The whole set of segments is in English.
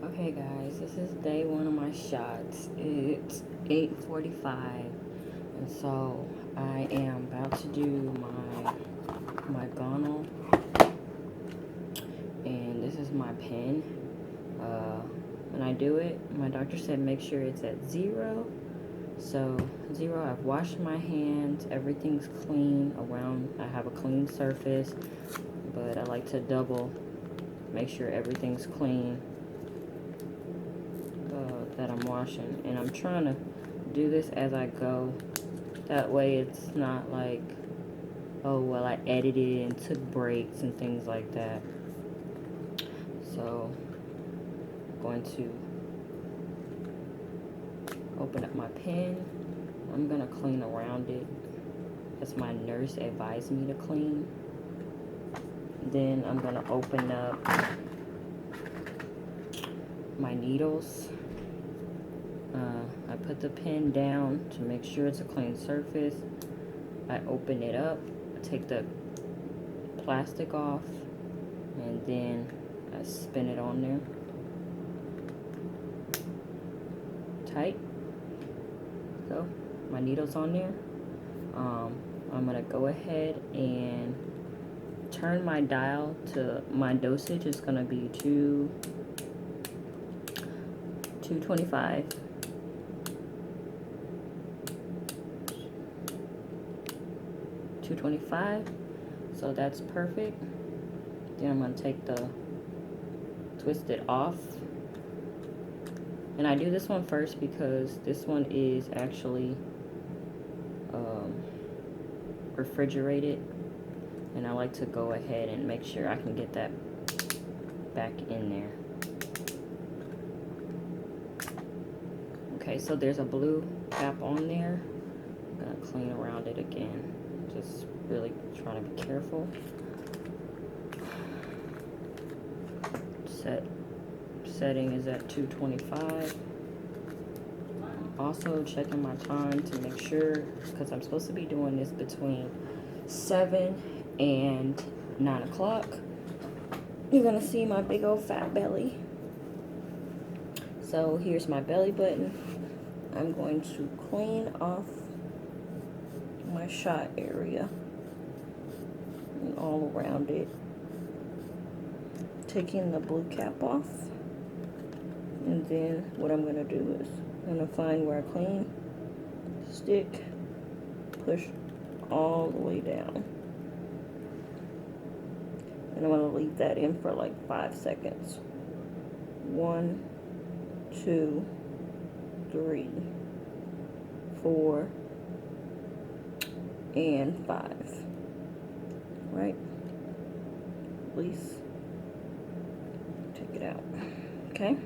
Okay guys, this is day one of my shots. It's 8:45 and so I am about to do my Gonal, and this is my pen. When I do it, my doctor said make sure it's at 0. So 0, I've washed my hands, everything's clean around. I have a clean surface, but I like to double make sure everything's clean that I'm washing. And I'm trying to do this as I go. That way it's not like, oh, well, I edited and took breaks and things like that. So I'm going to open up my pen. I'm going to clean around it as my nurse advised me to clean. Then I'm going to open up my needles. I put the pen down to make sure it's a clean surface. I open it up, take the plastic off, and then I spin it on there tight. So my needle's on there. I'm gonna go ahead and turn my dial to my dosage is gonna be 225. So that's perfect. Then I'm going to take the twisted off, and I do this one first because this one is actually refrigerated, and I like to go ahead and make sure I can get that back in there. Okay, so there's a blue cap on there. I'm going to clean around it again. Just really trying to be careful. Setting is at 225. I'm also checking my time to make sure, because I'm supposed to be doing this between 7 and 9 o'clock. You're gonna see my big old fat belly. So here's my belly button. I'm going to clean off my shot area and all around it, taking the blue cap off. And then what I'm going to do is I'm going to find where I clean, stick, push all the way down, and I'm going to leave that in for like 5 seconds. 1, 2, 3, 4, and 5. Right? Release. Take it out. Okay?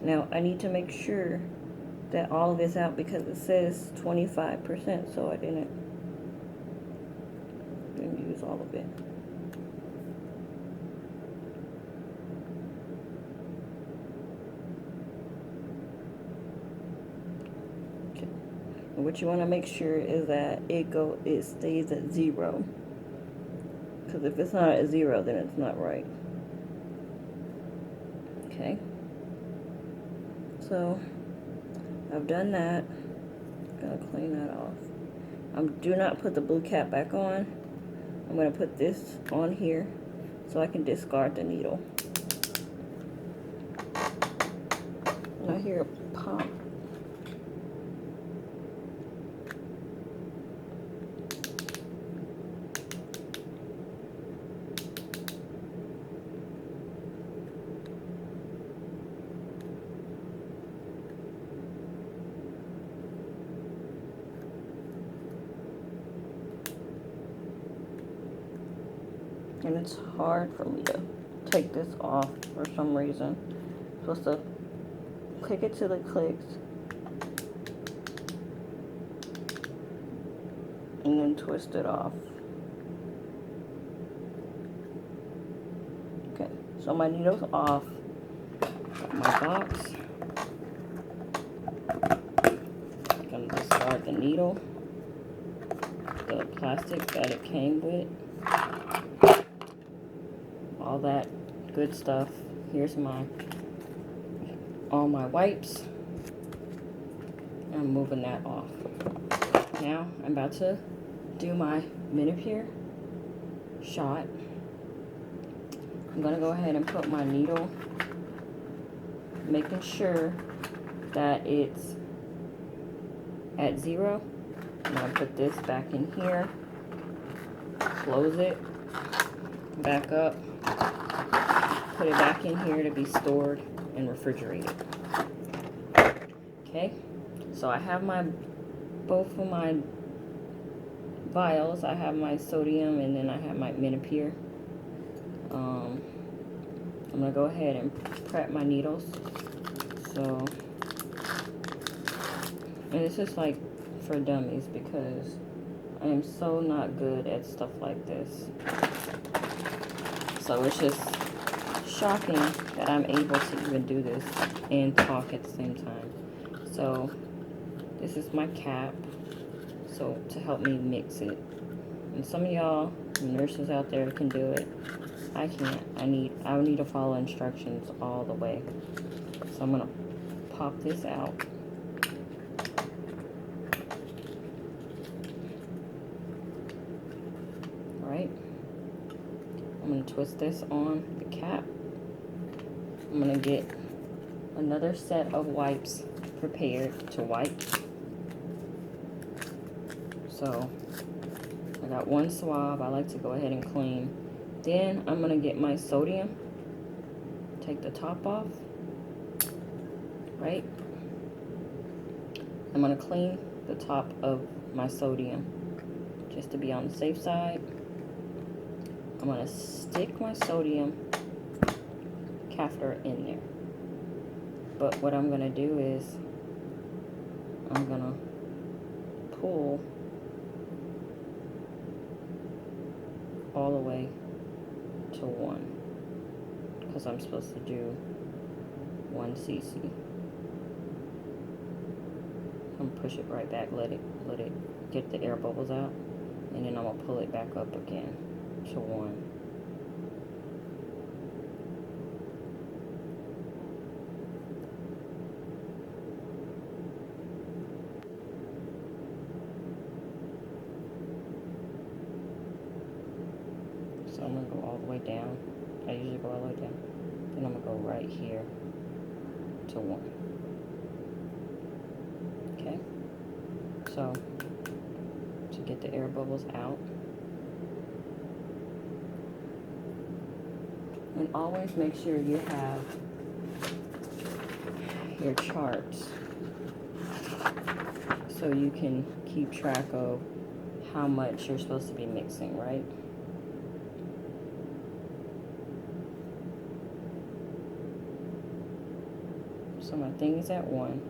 Now, I need to make sure that all of it's out because it says 25%, so I didn't use all of it. Okay. And what you want to make sure is that it stays at 0. Because if it's not at 0, then it's not right. Okay. So I've done that. Gonna clean that off. Do not put the blue cap back on. I'm gonna put this on here so I can discard the needle. And I hear a pop. And it's hard for me to take this off for some reason. I'm supposed to click it to the clicks and then twist it off. Okay, so my needle's off. Got my box. I'm gonna discard the needle, the plastic that it came with. all that good stuff. Here's all my wipes. I'm moving that off. Now I'm about to do my Menopur shot. I'm gonna go ahead and put my needle, making sure that it's at 0. I'm gonna put this back in here, close it, back up, put it back in here to be stored and refrigerated. Okay, so I have both of my vials. I have my sodium and then I have my Menopur. I'm gonna go ahead and prep my needles. So, and this is like for dummies because I am so not good at stuff like this. So it's just shocking that I'm able to even do this and talk at the same time. So this is my cap, so to help me mix it. And some of y'all nurses out there can do it. I can't. I need to follow instructions all the way. So I'm gonna pop this out. All right. I'm gonna twist this on the cap. I'm gonna get another set of wipes prepared to wipe. So I got one swab. I like to go ahead and clean. Then I'm gonna get my sodium, take the top off, right? I'm gonna clean the top of my sodium just to be on the safe side. I'm gonna stick my sodium catheter in there. But what I'm gonna do is I'm gonna pull all the way to 1 because I'm supposed to do 1 cc. I'm gonna push it right back, let it get the air bubbles out, and then I'm gonna pull it back up again to 1. So I'm going to go all the way down. I usually go all the way down. Then I'm going to go right here to 1. Okay? So, to get the air bubbles out. And always make sure you have your charts so you can keep track of how much you're supposed to be mixing, right? So my thing is at 1.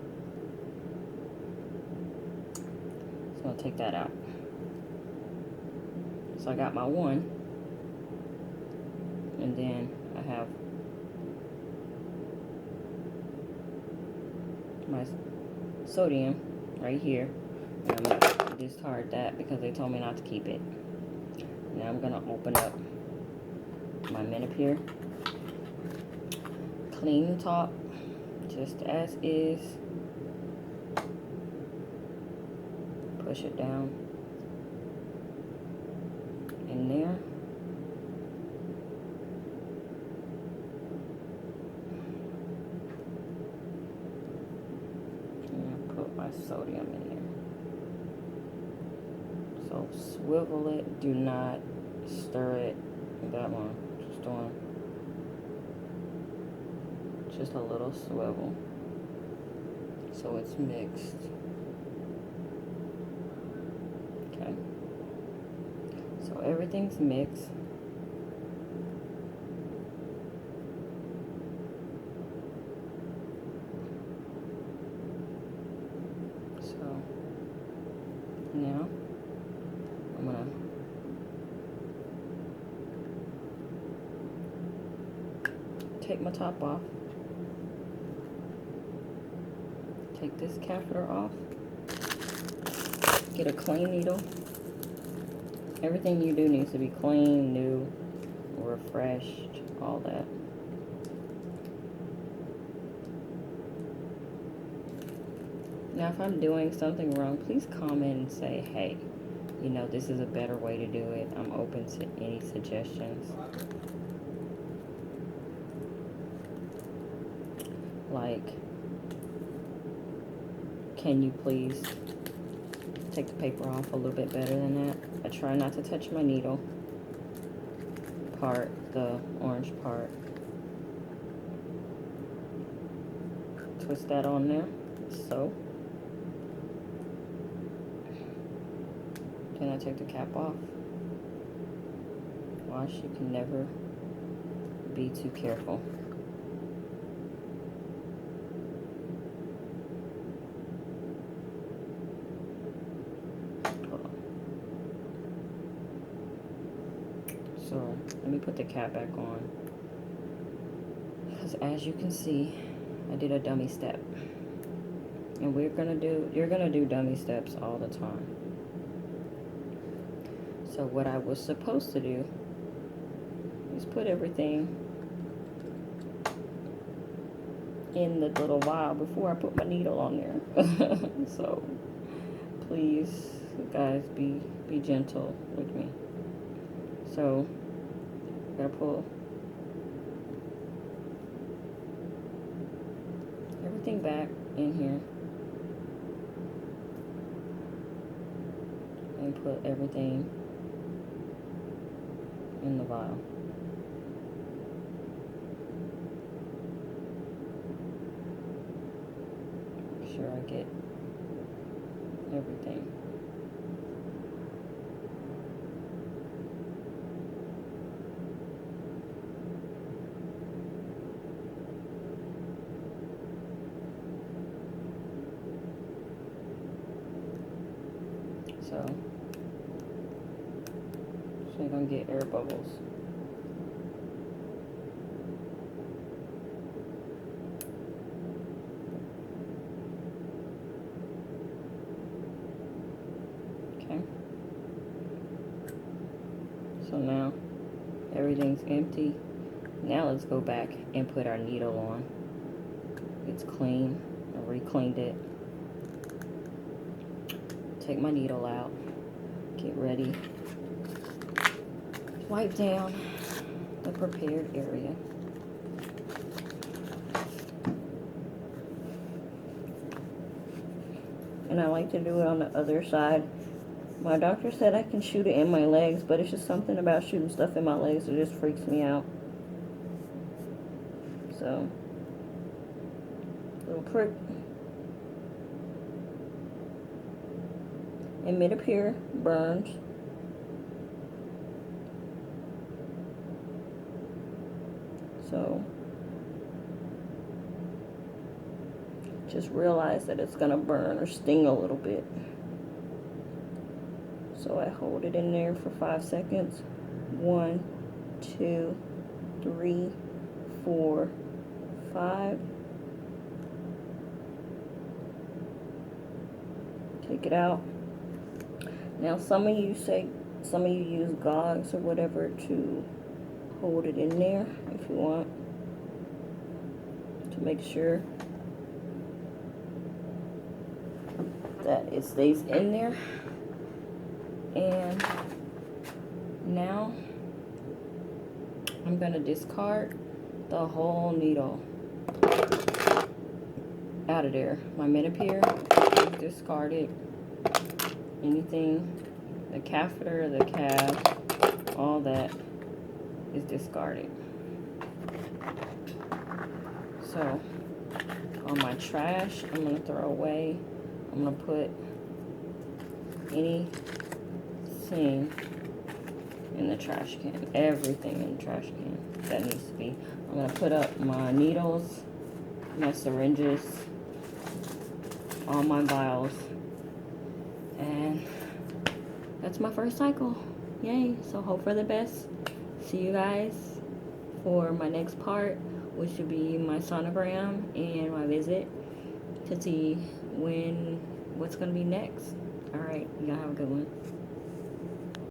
So I'll take that out. So I got my 1. And then I have my sodium right here. And I'm going to discard that because they told me not to keep it. Now I'm going to open up my Menopur. Clean the top just as is. Push it down in there. And put my sodium in there. So swivel it, do not stir it. That one, just doing just a little swivel so it's mixed. Okay, so everything's mixed. So now I'm gonna take my top off. Take this catheter off. Get a clean needle. Everything you do needs to be clean, new, refreshed. all that. Now, if I'm doing something wrong, please comment and say, hey, you know, this is a better way to do it. I'm open to any suggestions. Like, can you please take the paper off a little bit better than that? I try not to touch my needle part, the orange part. Twist that on there, so. Then I take the cap off. Wash, you can never be too careful. So let me put the cap back on, because as you can see, I did a dummy step, and you're gonna do dummy steps all the time. So what I was supposed to do is put everything in the little vial before I put my needle on there. So please, guys, be gentle with me. So I'm gonna pull everything back in here and put everything in the vial. Make sure I get everything. So you're gonna get air bubbles. Okay. So now everything's empty. Now let's go back and put our needle on. It's clean. I re-cleaned it. Take my needle out. Get ready. Wipe down the prepared area. And I like to do it on the other side. My doctor said I can shoot it in my legs, but it's just something about shooting stuff in my legs that just freaks me out. So, little prick. And Menopur burns. So just realize that it's gonna burn or sting a little bit. So I hold it in there for 5 seconds. 1, 2, 3, 4, 5. Take it out. Now some of you use gauze or whatever to hold it in there if you want, to make sure that it stays in there. And now I'm gonna discard the whole needle out of there. My Menopur is discarded. Anything, the catheter, the calf, all that is discarded. So on my trash, I'm going to throw away. I'm going to put anything in the trash can. Everything in the trash can that needs to be. I'm going to put up my needles, my syringes, all my vials. And that's my first cycle. Yay. So hope for the best. See you guys for my next part, which will be my sonogram and my visit to see what's going to be next. All right. Y'all have a good one.